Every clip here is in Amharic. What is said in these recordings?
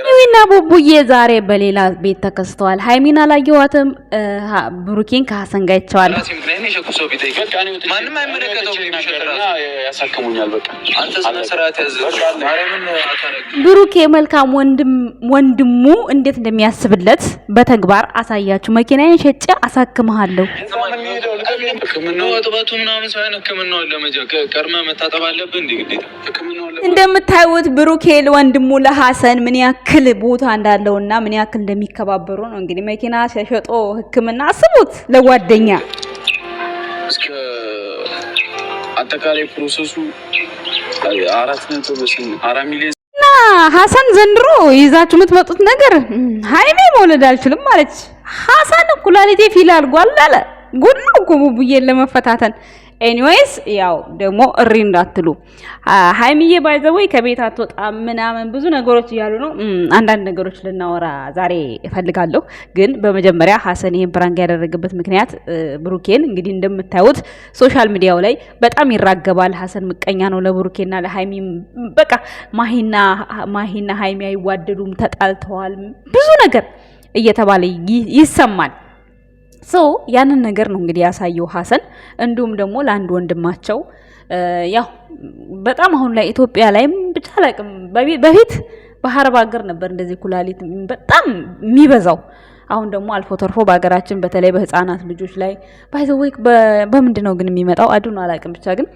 ሀይሚና ቡቡዬ ዛሬ በሌላ ቤት ተከስተዋል። ሀይሚና ላየዋትም ብሩኬን ከሀሰን ጋር ይቸዋል። ብሩኬ መልካም ወንድሙ እንዴት እንደሚያስብለት በተግባር አሳያችሁ። መኪናዬን ሸጬ አሳክምሃለሁ። እንደምታዩት ብሩኬ ወንድሙ ለሀሰን ምን ያክል ቦታ እንዳለውና ምን ያክል እንደሚከባበሩ ነው። እንግዲህ መኪና ሸጦ ሕክምና አስቡት ለጓደኛ። እስከ አጠቃላይ ፕሮሰሱ 4 ሚሊዮን እና ሀሰን ዘንድሮ ይዛችሁ የምትመጡት ነገር ሃይሜ መውለድ አልችልም ማለች። ሀሰን ኩላሊቴ ፊል አድርጓል አለ። ጉድ ነው እኮ ቡቡዬን ለመፈታተን። ኤኒዌይስ ያው ደግሞ እሪ እንዳትሉ ሃይሚዬ ባይዘወይ ከቤት አትወጣም ምናምን ብዙ ነገሮች እያሉ ነው። አንዳንድ ነገሮች ልናወራ ዛሬ እፈልጋለሁ። ግን በመጀመሪያ ሀሰን ይሄን ፕራንክ ያደረገበት ምክንያት ብሩኬን እንግዲህ እንደምታዩት ሶሻል ሚዲያው ላይ በጣም ይራገባል። ሀሰን ምቀኛ ነው ለብሩኬና ለሃይሚ። በቃ ማሂና ሃይሚ አይዋደዱም፣ ተጣልተዋል፣ ብዙ ነገር እየተባለ ይሰማል። ያንን ነገር ነው እንግዲህ ያሳየው ሀሰን። እንዲሁም ደግሞ ለአንድ ወንድማቸው ያው በጣም አሁን ላይ ኢትዮጵያ ላይም ብቻ አላቅም፣ በፊት በአረብ ሀገር ነበር እንደዚህ ኩላሊት በጣም የሚበዛው። አሁን ደግሞ አልፎ ተርፎ በሀገራችን በተለይ በህፃናት ልጆች ላይ ባይዘወይ በምንድን ነው ግን የሚመጣው አዱን አላቅም። ብቻ ግን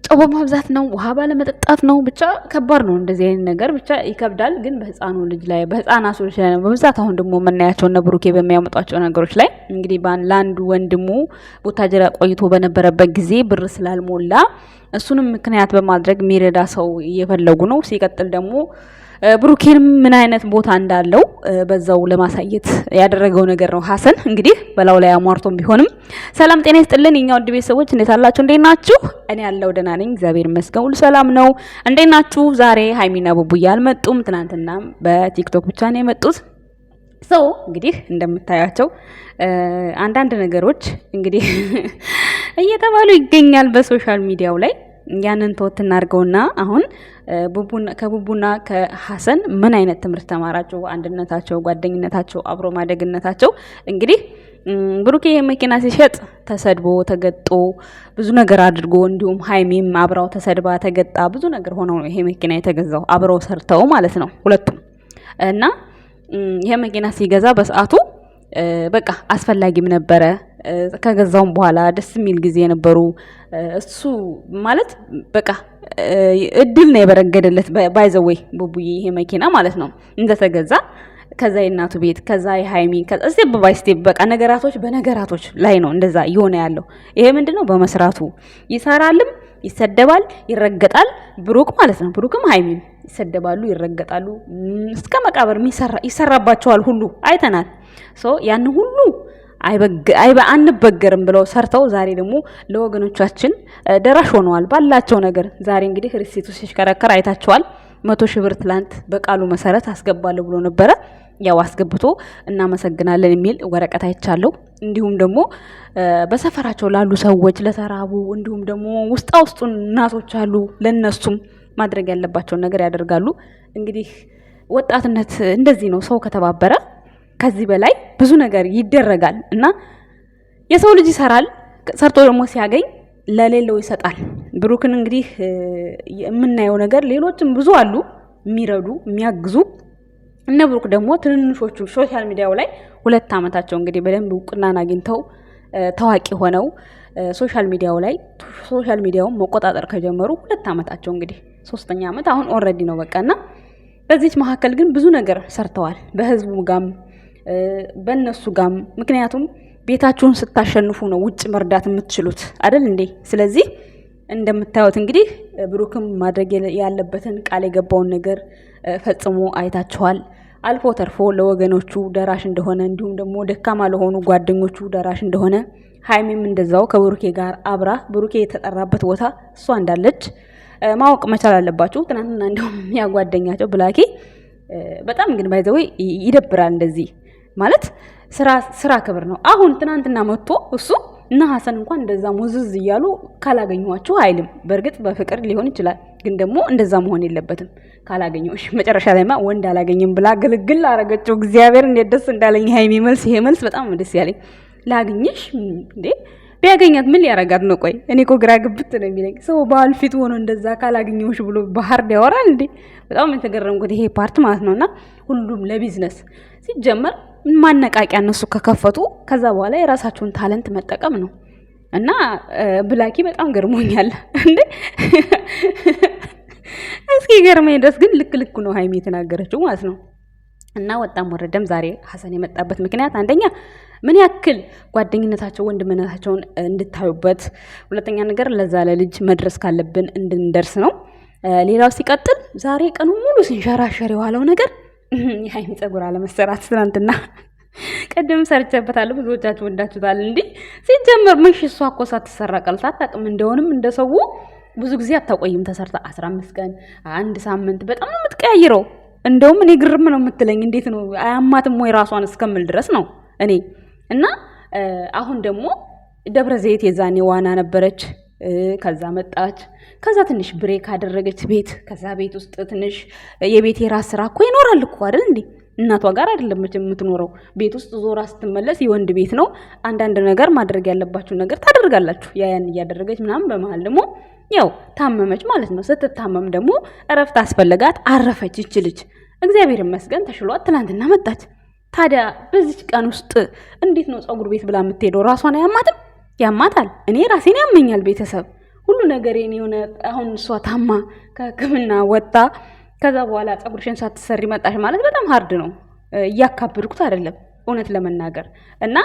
ጨው በማብዛት ነው፣ ውሃ ባለመጠጣት ነው። ብቻ ከባድ ነው እንደዚህ አይነት ነገር፣ ብቻ ይከብዳል። ግን በህፃኑ ልጅ ላይ በህፃናቶች ላይ ነው በብዛት አሁን ደግሞ የምናያቸው እነ ብሩኬ በሚያመጧቸው ነገሮች ላይ እንግዲህ ለአንዱ ወንድሙ ቡታጅራ ቆይቶ በነበረበት ጊዜ ብር ስላልሞላ እሱንም ምክንያት በማድረግ የሚረዳ ሰው እየፈለጉ ነው። ሲቀጥል ደግሞ ብሩኬንም ምን አይነት ቦታ እንዳለው በዛው ለማሳየት ያደረገው ነገር ነው ሀሰን። እንግዲህ በላው ላይ አሟርቶም ቢሆንም ሰላም ጤና ይስጥልን የኛ ውድ ቤተሰቦች፣ እንዴት አላችሁ? እንዴት ናችሁ? እኔ ያለው ደህና ነኝ፣ እግዚአብሔር ይመስገን፣ ሁሉ ሰላም ነው። እንዴት ናችሁ? ዛሬ ሃይሚና ቡቡዬ አልመጡም። ትናንትና በቲክቶክ ብቻ ነው የመጡት። እንግዲህ እንደምታያቸው አንዳንድ ነገሮች እንግዲህ እየተባሉ ይገኛል በሶሻል ሚዲያው ላይ። ያንን ተወት እናድርገውና አሁን ከቡቡና ከሀሰን ምን አይነት ትምህርት ተማራቸው? አንድነታቸው፣ ጓደኝነታቸው፣ አብሮ ማደግነታቸው። እንግዲህ ብሩኬ መኪና ሲሸጥ ተሰድቦ ተገጦ ብዙ ነገር አድርጎ፣ እንዲሁም ሃይሚም አብራው ተሰድባ ተገጣ ብዙ ነገር ሆነው ነው ይሄ መኪና የተገዛው። አብረው ሰርተው ማለት ነው ሁለቱም። እና ይሄ መኪና ሲገዛ በሰዓቱ በቃ አስፈላጊም ነበረ። ከገዛውም በኋላ ደስ የሚል ጊዜ ነበሩ። እሱ ማለት በቃ እድል ነው የበረገደለት ባይዘወይ ቡቡዬ ይሄ መኪና ማለት ነው እንደተገዛ። ከዛ የእናቱ ቤት፣ ከዛ የሃይሚ፣ ስቴፕ ባይ ስቴፕ በቃ ነገራቶች በነገራቶች ላይ ነው እንደዛ እየሆነ ያለው። ይሄ ምንድነው በመስራቱ ይሰራልም፣ ይሰደባል፣ ይረገጣል። ብሩክ ማለት ነው ብሩክም ሃይሚም ይሰደባሉ፣ ይረገጣሉ፣ እስከ መቃብር ይሰራባቸዋል ሁሉ አይተናል። ያን ሁሉ አንበገርም ብለው ሰርተው ዛሬ ደግሞ ለወገኖቻችን ደራሽ ሆነዋል ባላቸው ነገር። ዛሬ እንግዲህ ሪሲቱ ሲሽከረከር አይታቸዋል። 100,000 ብር ትላንት በቃሉ መሰረት አስገባለሁ ብሎ ነበረ። ያው አስገብቶ እናመሰግናለን የሚል ወረቀት አይቻለሁ። እንዲሁም ደግሞ በሰፈራቸው ላሉ ሰዎች ለተራቡ፣ እንዲሁም ደግሞ ውስጡን እናቶች አሉ ለነሱም ማድረግ ያለባቸውን ነገር ያደርጋሉ። እንግዲህ ወጣትነት እንደዚህ ነው። ሰው ከተባበረ ከዚህ በላይ ብዙ ነገር ይደረጋል። እና የሰው ልጅ ይሰራል፣ ሰርቶ ደግሞ ሲያገኝ ለሌለው ይሰጣል። ብሩክን እንግዲህ የምናየው ነገር ሌሎችም ብዙ አሉ የሚረዱ የሚያግዙ። እነ ብሩክ ደግሞ ትንንሾቹ ሶሻል ሚዲያው ላይ 2 ዓመታቸው እንግዲህ በደንብ እውቅናን አግኝተው ታዋቂ ሆነው ሶሻል ሚዲያውን መቆጣጠር ከጀመሩ 2 ዓመታቸው እንግዲህ 3ኛ ዓመት አሁን ኦልሬዲ ነው በቃና በዚህች መካከል ግን ብዙ ነገር ሰርተዋል በህዝቡ ጋም በእነሱ ጋም። ምክንያቱም ቤታችሁን ስታሸንፉ ነው ውጭ መርዳት የምትችሉት አይደል እንዴ? ስለዚህ እንደምታዩት እንግዲህ ብሩክም ማድረግ ያለበትን ቃል የገባውን ነገር ፈጽሞ አይታችኋል። አልፎ ተርፎ ለወገኖቹ ደራሽ እንደሆነ፣ እንዲሁም ደግሞ ደካማ ለሆኑ ጓደኞቹ ደራሽ እንደሆነ፣ ሃይሚም እንደዛው ከብሩኬ ጋር አብራ ብሩኬ የተጠራበት ቦታ እሷ እንዳለች ማወቅ መቻል አለባችሁ። ትናንትና እንደውም ያጓደኛቸው ብላኬ በጣም ግን ባይዘው ይደብራል። እንደዚህ ማለት ስራ ክብር ነው። አሁን ትናንትና መጥቶ እሱ እና ሐሰን እንኳን እንደዛ ሙዝዝ እያሉ ካላገኘኋችሁ አይልም። በእርግጥ በፍቅር ሊሆን ይችላል፣ ግን ደግሞ እንደዛ መሆን የለበትም። ካላገኘሁሽ መጨረሻ ላይማ ወንድ አላገኝም ብላ ግልግል አረገችው። እግዚአብሔር እንዴት ደስ እንዳለኝ ሃይሚ መልስ። ይሄ መልስ በጣም ደስ ያለኝ። ላግኝሽ እንዴ ቢያገኛት ምን ሊያረጋት ነው? ቆይ እኔ እኮ ግራ ግብት ነው የሚለኝ። ሰው ባል ፊት ሆኖ እንደዛ ካላገኘሁሽ ብሎ ባህር ያወራል እንዴ? በጣም የተገረምኩት ይሄ ፓርት ማለት ነውና ሁሉም ለቢዝነስ ሲጀመር ማነቃቂያ እነሱ ከከፈቱ ከዛ በኋላ የራሳቸውን ታለንት መጠቀም ነው። እና ብላኪ በጣም ገርሞኛል እንዴ እስኪ ገርመኝ ድረስ ግን ልክ ነው ሃይሚ የተናገረችው ማለት ነው። እና ወጣም ወረደም ዛሬ ሐሰን የመጣበት ምክንያት አንደኛ ምን ያክል ጓደኝነታቸው ወንድምነታቸውን እንድታዩበት፣ ሁለተኛ ነገር ለዛ ለልጅ መድረስ ካለብን እንድንደርስ ነው። ሌላው ሲቀጥል ዛሬ ቀኑ ሙሉ ሲንሸራሸር የዋለው ነገር የሃይሚ ፀጉር አለመሰራት ትናንትና ቀደም ሰርቼበታለሁ። ብዙዎቻችሁ ወዳችሁታል። እንዴ ሲጀመር ምንሽ እሷ እኮ ሳትሰራ ቀልታ አታውቅም። እንደውንም እንደሰው ብዙ ጊዜ አታቆይም ተሰርታ 15 ቀን አንድ ሳምንት በጣም ነው የምትቀያይረው። እንደውም እኔ ግርም ነው የምትለኝ እንዴት ነው አያማትም ወይ ራሷን እስከምል ድረስ ነው እኔ። እና አሁን ደግሞ ደብረ ዘይት የዛኔ ዋና ነበረች፣ ከዛ መጣች፣ ከዛ ትንሽ ብሬክ አደረገች ቤት። ከዛ ቤት ውስጥ ትንሽ የቤት የራስ ስራ እኮ ይኖራል እኮ አይደል እንዴ? እናቷ ጋር አይደለም የምትኖረው። ቤት ውስጥ ዞራ ስትመለስ የወንድ ቤት ነው። አንዳንድ ነገር ማድረግ ያለባችሁ ነገር ታደርጋላችሁ። ያን እያደረገች ምናምን በመሀል ደግሞ ያው ታመመች ማለት ነው። ስትታመም ደግሞ እረፍት አስፈለጋት፣ አረፈች ይችልች። እግዚአብሔር ይመስገን ተሽሏት ትናንትና መጣች። ታዲያ በዚህ ቀን ውስጥ እንዴት ነው ፀጉር ቤት ብላ የምትሄደው? ራሷን አያማትም? ያማታል። እኔ ራሴን ያመኛል። ቤተሰብ ሁሉ ነገር የሆነ አሁን እሷ ታማ ከሕክምና ወጣ ከዛ በኋላ ፀጉርሽን ሳትሰሪ መጣሽ ማለት በጣም ሀርድ ነው። እያካበድኩት አይደለም እውነት ለመናገር። እና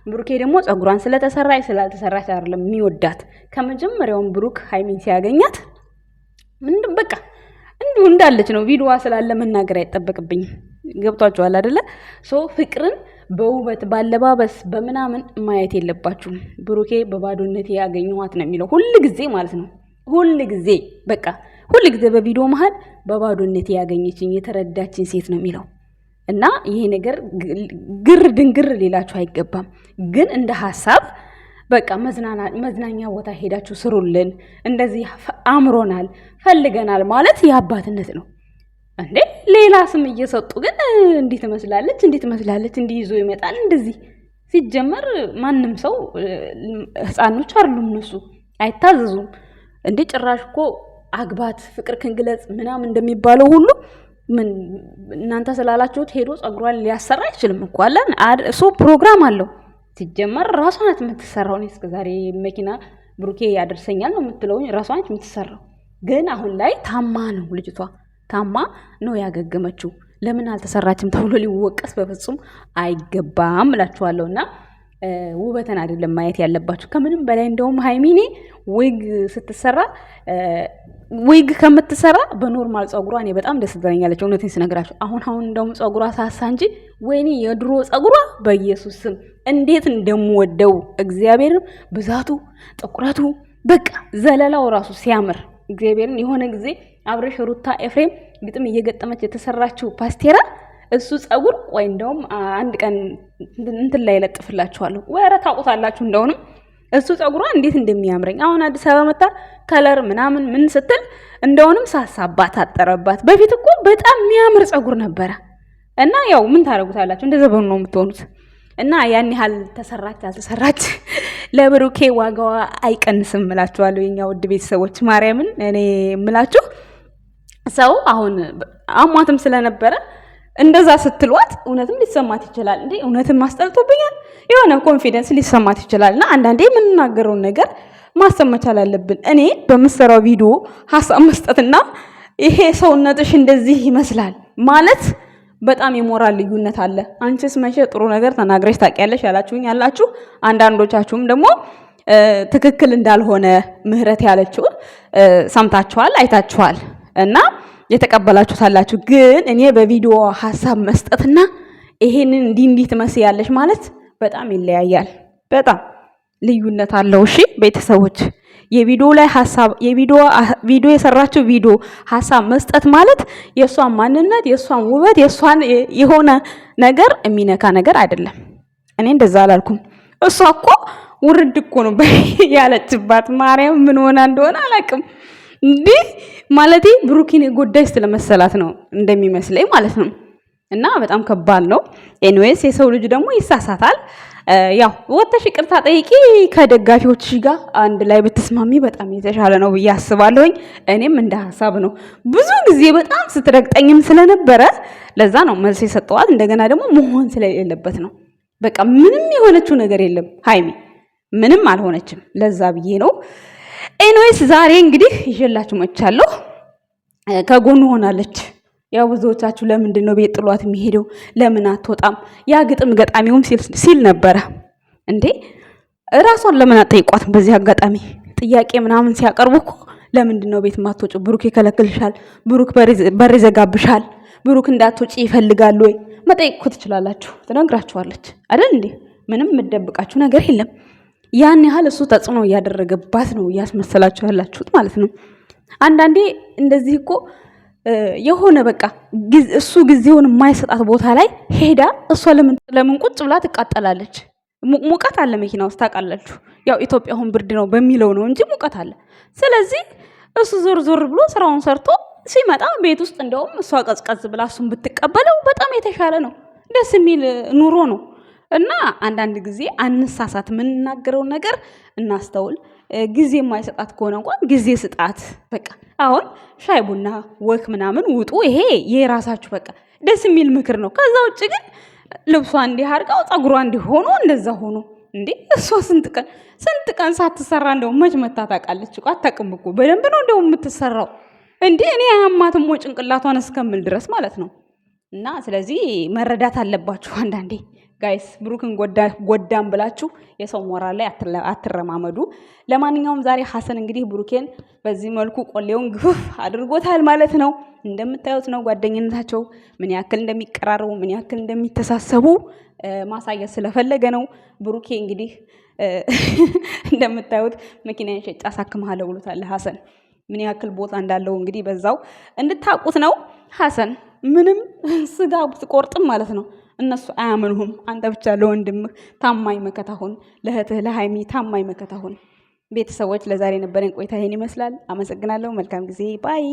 ብሩኬ ደግሞ ፀጉሯን ስለተሰራች ስላልተሰራች አይደለም የሚወዳት። ከመጀመሪያውም ብሩክ ሃይሚን ሲያገኛት ምንድን በቃ እንዲሁ እንዳለች ነው። ቪዲዮዋ ስላለ መናገር አይጠበቅብኝም። ገብቷችኋል አይደለ? ሶ ፍቅርን በውበት ባለባበስ በምናምን ማየት የለባችሁም። ብሩኬ በባዶነቴ ያገኘኋት ነው የሚለው ሁል ጊዜ ማለት ነው። ሁል ጊዜ በቃ ሁል ጊዜ በቪዲዮ መሃል በባዶነቴ ያገኘችኝ የተረዳችኝ ሴት ነው የሚለው። እና ይሄ ነገር ግር ድንግር ሌላችሁ አይገባም። ግን እንደ ሐሳብ በቃ መዝናኛ ቦታ ሄዳችሁ ስሩልን፣ እንደዚህ አምሮናል ፈልገናል ማለት የአባትነት ነው እንዴ። ሌላ ስም እየሰጡ ግን እንዲህ ትመስላለች እንዲህ ይዞ ይመጣል እንደዚህ። ሲጀመር ማንም ሰው ህፃኖች አይደሉም እነሱ፣ አይታዘዙም እንዴ። ጭራሽ እኮ አግባት ፍቅር ክንግለጽ ምናምን እንደሚባለው ሁሉ ምን እናንተ ስላላችሁት ሄዶ ፀጉሯን ሊያሰራ አይችልም እኮ አለን። እሱ ፕሮግራም አለው። ሲጀመር ራሷ ናት የምትሰራው። እኔ እስከዛሬ መኪና ብሩኬ ያደርሰኛል ነው የምትለው፣ ራሷ ናት የምትሰራው። ግን አሁን ላይ ታማ ነው ልጅቷ፣ ታማ ነው ያገገመችው። ለምን አልተሰራችም ተብሎ ሊወቀስ በፍጹም አይገባም እላችኋለሁና ውበትን አይደለም ማየት ያለባችሁ። ከምንም በላይ እንደውም ሃይሚኔ ዊግ ስትሰራ ዊግ ከምትሰራ በኖርማል ፀጉሯ እኔ በጣም ደስ ትለኛለች። እውነቴን ስነግራችሁ አሁን እንደውም ፀጉሯ ሳሳ እንጂ ወይኔ የድሮ ፀጉሯ በኢየሱስ ስም እንዴት እንደምወደው እግዚአብሔርን፣ ብዛቱ፣ ጥቁረቱ በቃ ዘለላው ራሱ ሲያምር እግዚአብሔርን። የሆነ ጊዜ አብረሽ ሩታ ኤፍሬም ግጥም እየገጠመች የተሰራችው ፓስቴራ እሱ ፀጉር ወይ እንደውም አንድ ቀን እንትን ላይ ለጥፍላችኋለሁ። ወረ ታውቁታላችሁ። እንደውንም እሱ ፀጉሯ እንዴት እንደሚያምረኝ አሁን አዲስ አበባ መጣ ከለር ምናምን ምን ስትል እንደውንም ሳሳባት አጠረባት። በፊት እኮ በጣም የሚያምር ፀጉር ነበረ። እና ያው ምን ታረጉታላችሁ? እንደዛ በሆነ ነው የምትሆኑት። እና ያን ያህል ተሰራች አልተሰራች ለብሩኬ ዋጋዋ አይቀንስም እላችኋለሁ የኛ ውድ ቤተሰቦች። ማርያምን እኔ እምላችሁ ሰው አሁን አሟትም ስለነበረ እንደዛ ስትሏት እውነትም ሊሰማት ይችላል። እንዴ እውነትም ማስጠልቶብኛል የሆነ ኮንፊደንስ ሊሰማት ይችላልና አንዳንዴ የምንናገረውን ነገር ማሰብ መቻል አለብን። እኔ በምሰራው ቪዲዮ ሀሳብ መስጠትና ይሄ ሰውነትሽ እንደዚህ ይመስላል ማለት በጣም የሞራል ልዩነት አለ። አንቺስ መቼ ጥሩ ነገር ተናግረሽ ታውቂያለሽ ያላችሁኝ ያላችሁ፣ አንዳንዶቻችሁም ደግሞ ትክክል እንዳልሆነ ምህረት ያለችው ሰምታችኋል፣ አይታችኋል እና የተቀበላችሁታላችሁ። ግን እኔ በቪዲዮ ሀሳብ መስጠትና ይሄንን እንዲህ ትመስያለሽ ማለት በጣም ይለያያል። በጣም ልዩነት አለው። እሺ ቤተሰቦች፣ የቪዲዮ ላይ ሀሳብ ቪዲዮ የሰራችው ቪዲዮ ሀሳብ መስጠት ማለት የሷን ማንነት፣ የሷን ውበት፣ የሷን የሆነ ነገር የሚነካ ነገር አይደለም። እኔ እንደዛ አላልኩም። እሷ እኮ ውርድ እኮ ነው ያለችባት። ማርያም ምን ሆና እንደሆነ አላውቅም። እንዴ ማለቴ ብሩኬን የጎዳች ስለመሰላት ነው እንደሚመስለኝ ማለት ነው። እና በጣም ከባድ ነው። ኤኒዌይስ የሰው ልጅ ደግሞ ይሳሳታል። ያው ወጥተሽ ይቅርታ ጠይቂ ከደጋፊዎችሽ ጋር አንድ ላይ ብትስማሚ በጣም የተሻለ ነው ብዬ አስባለሁኝ። እኔም እንደ ሀሳብ ነው። ብዙ ጊዜ በጣም ስትረግጠኝም ስለነበረ ለዛ ነው መልስ የሰጠዋት። እንደገና ደግሞ መሆን ስለሌለበት ነው። በቃ ምንም የሆነችው ነገር የለም ሃይሚ ምንም አልሆነችም። ለዛ ብዬ ነው። ኤኒዌይስ ዛሬ እንግዲህ ይዤላችሁ መቻለሁ። ከጎኑ ሆናለች። ያው ብዙዎቻችሁ ለምንድን ነው ቤት ጥሏት የሚሄደው ለምን አትወጣም? ያ ግጥም ገጣሚውም ሲል ነበረ እንዴ እራሷን ለምን አትጠይቋትም? በዚህ አጋጣሚ ጥያቄ ምናምን ሲያቀርቡ እኮ ለምንድን ነው ቤት ማትወጪው? ብሩክ ይከለክልሻል፣ ብሩክ በር ይዘጋብሻል፣ ብሩክ እንዳትወጪ ይፈልጋል ወይ መጠየቅ እኮ ትችላላችሁ። ትነግራችኋለች አይደል እንዴ? ምንም የምትደብቃችሁ ነገር የለም። ያን ያህል እሱ ተጽዕኖ እያደረገባት ነው እያስመሰላችሁ ያላችሁት ማለት ነው። አንዳንዴ እንደዚህ እኮ የሆነ በቃ እሱ ጊዜውን የማይሰጣት ቦታ ላይ ሄዳ እሷ ለምን ቁጭ ብላ ትቃጠላለች? ሙቀት አለ መኪና ውስጥ ታውቃላችሁ። ያው ኢትዮጵያ አሁን ብርድ ነው በሚለው ነው እንጂ ሙቀት አለ። ስለዚህ እሱ ዞር ዞር ብሎ ስራውን ሰርቶ ሲመጣ ቤት ውስጥ እንደውም እሷ ቀዝቀዝ ብላ እሱን ብትቀበለው በጣም የተሻለ ነው፣ ደስ የሚል ኑሮ ነው። እና አንዳንድ ጊዜ አንሳሳት፣ የምንናገረውን ነገር እናስተውል። ጊዜ የማይሰጣት ከሆነ እንኳን ጊዜ ስጣት። በቃ አሁን ሻይ ቡና ወክ ምናምን ውጡ፣ ይሄ የራሳችሁ በቃ ደስ የሚል ምክር ነው። ከዛ ውጭ ግን ልብሷ እንዲህ አድርጋው ፀጉሯ እንዲሆኑ እንደዛ ሆኖ እንዴ እሷ ስንት ቀን ሳትሰራ እንደው መች መታ ታውቃለች? አታውቅም እኮ በደንብ ነው እንደው የምትሰራው። እንዴ እኔ አያማትም ጭንቅላቷን እስከምል ድረስ ማለት ነው። እና ስለዚህ መረዳት አለባችሁ አንዳንዴ ጋይስ። ብሩክን ጎዳም ብላችሁ የሰው ሞራል ላይ አትረማመዱ። ለማንኛውም ዛሬ ሐሰን እንግዲህ ብሩኬን በዚህ መልኩ ቆሌውን ግፍፍ አድርጎታል ማለት ነው። እንደምታዩት ነው ጓደኝነታቸው ምን ያክል እንደሚቀራረቡ ምን ያክል እንደሚተሳሰቡ ማሳየት ስለፈለገ ነው። ብሩኬ እንግዲህ እንደምታዩት መኪናን ሸጬ አሳክምሃለሁ ብሎታል ሐሰን። ምን ያክል ቦታ እንዳለው እንግዲህ በዛው እንድታውቁት ነው። ሐሰን ምንም ስጋ ብትቆርጥም ማለት ነው እነሱ አያምኑህም። አንተ ብቻ ለወንድምህ ታማኝ መከታ ሁን፣ ለእህትህ ለሃይሚ ታማኝ መከታ ሁን። ቤተሰቦች ለዛሬ ነበረን ቆይታ ይሄን ይመስላል። አመሰግናለሁ። መልካም ጊዜ ባይ